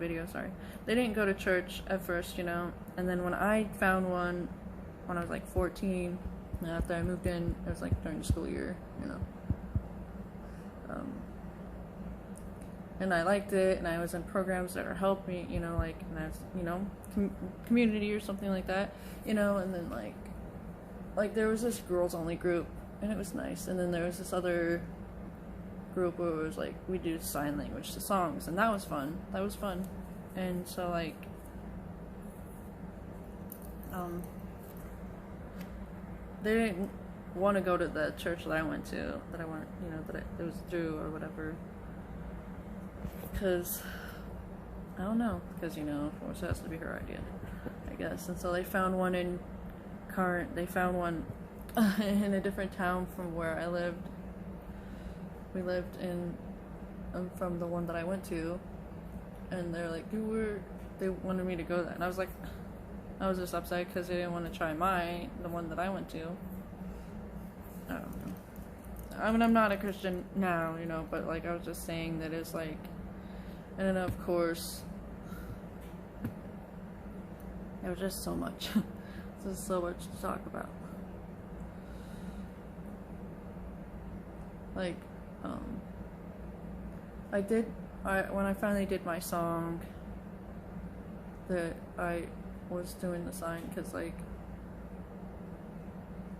video, sorry. They didn't go to church at first, you know, and then when I found one when I was like 14, after I moved in, it was like during the school year, you know. And I liked it, and I was in programs that helped me, you know, like, and I was, you know, community or something like that, you know, and then like there was this girls only group, and it was nice, and then there was this other group where it was like, we do sign language to songs, and that was fun, and so like, they didn't want to go to the church that I went to, that I went, you know, that it was through or whatever, because, I don't know, because, you know, of course it has to be her idea, I guess, and so they found one in in a different town from where I lived. We lived in, from the one that I went to, and they're like, they wanted me to go there, and I was like, I was just upset because they didn't want to try the one that I went to. I don't know. I mean, I'm not a Christian now, you know, but like, I was just saying that it's like, and then of course, there was just so much. There's so much to talk about. Like, when I finally did my song, that I was doing the sign, because like,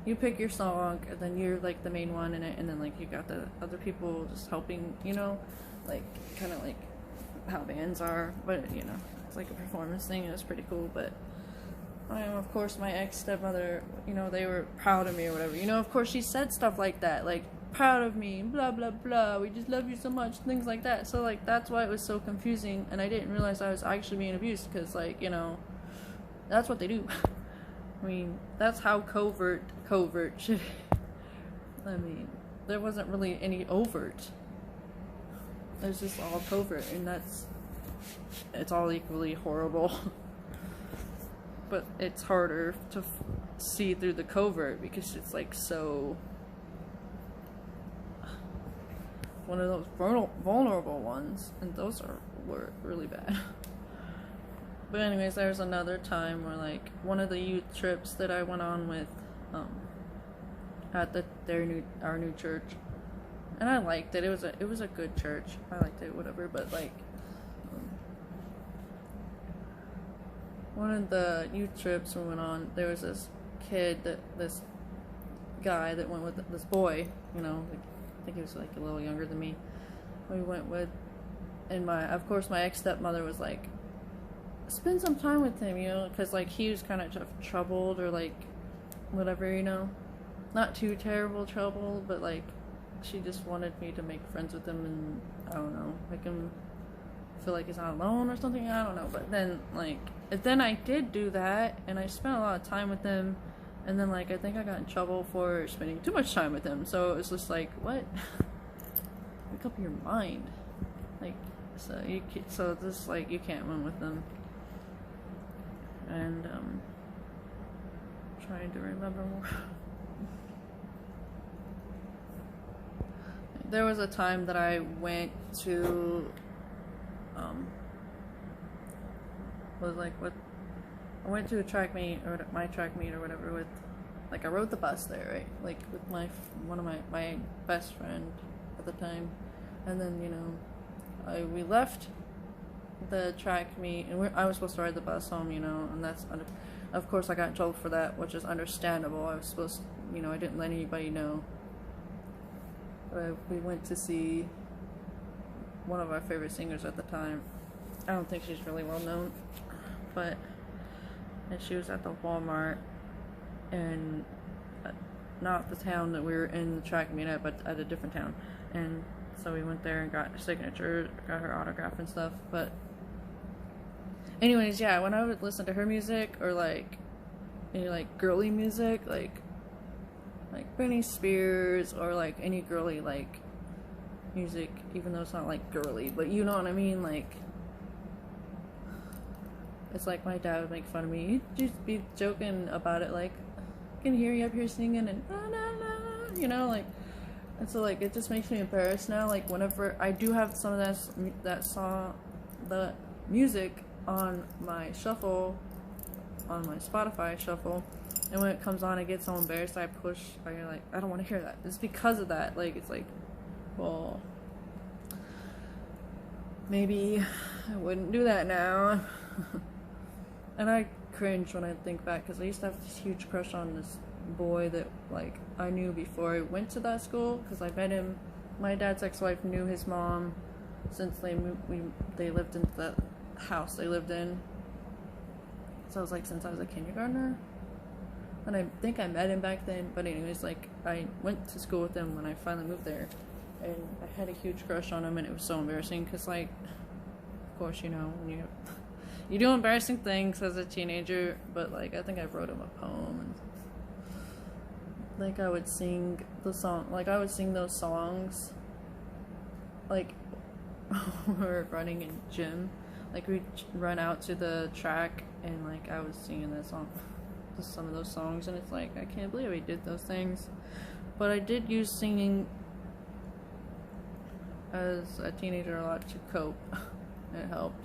you pick your song, and then you're like the main one in it, and then like you got the other people just helping, you know, like kind of like how bands are, but you know, it's like a performance thing. It was pretty cool. But of course my ex-stepmother, you know, they were proud of me or whatever, you know, of course she said stuff like that, like, proud of me, blah blah blah, we just love you so much, things like that. So like, that's why it was so confusing, and I didn't realize I was actually being abused, because like, you know, that's what they do. I mean, that's how covert shit. I mean, there wasn't really any overt. It's just all covert, and it's all equally horrible. But it's harder to see through the covert, because it's like so, one of those vulnerable ones, and those were really bad. But anyways, there's another time where like, one of the youth trips that I went on with, at our new church, and I liked it. It was a good church. I liked it, whatever. But like, one of the youth trips we went on, there was this guy that went with this boy, you know, like, I think he was like a little younger than me. We went with, and of course my ex-stepmother was like, spend some time with him, you know, because like, he was kind of troubled, or like whatever, you know, not too terrible trouble, but like, she just wanted me to make friends with him, and I don't know, make him feel like he's not alone or something, I don't know. But then like, I did do that, and I spent a lot of time with him, and then like, I think I got in trouble for spending too much time with him. So it was just like, what? Make up your mind. Like, so this, like, you can't run with them. And trying to remember more. There was a time that I went to I went to a track meet, or my track meet or whatever, with, like, I rode the bus there, right, like, with one of my best friend at the time, and then, you know, we left the track meet, and I was supposed to ride the bus home, you know, and of course I got in trouble for that, which is understandable. I was supposed to, you know, I didn't let anybody know. But we went to see one of our favorite singers at the time. I don't think she's really well known, and she was at the Walmart, and not the town that we were in the track meet at, but at a different town. And so we went there and got her signature, got her autograph and stuff. But anyways, yeah, when I would listen to her music, or like any like girly music, like Britney Spears, or like any girly like music, even though it's not like girly, but you know what I mean, like, it's like my dad would make fun of me. He'd just be joking about it, like, I can hear you up here singing and la, la, la, you know, like, and so like, it just makes me embarrassed now, like, whenever I do have some of that song, music on my shuffle, on my Spotify shuffle, and when it comes on, I get so embarrassed. I push. I don't want to hear that. It's because of that. Like, it's like, well, maybe I wouldn't do that now. And I cringe when I think back, because I used to have this huge crush on this boy that, like, I knew before I went to that school, because I met him. My dad's ex-wife knew his mom since they moved. They lived in the house they lived in. So I was like, since I was a kindergartner, and I think I met him back then. But anyways, like, I went to school with him when I finally moved there, and I had a huge crush on him, and it was so embarrassing, because, like, of course, you know, when you do embarrassing things as a teenager. But, like, I think I wrote him a poem, and like, I would sing those songs, like, when we were running in gym. Like, we'd run out to the track, and, like, I was singing that song, just some of those songs, and it's like, I can't believe I did those things. But I did use singing as a teenager a lot to cope. It helped.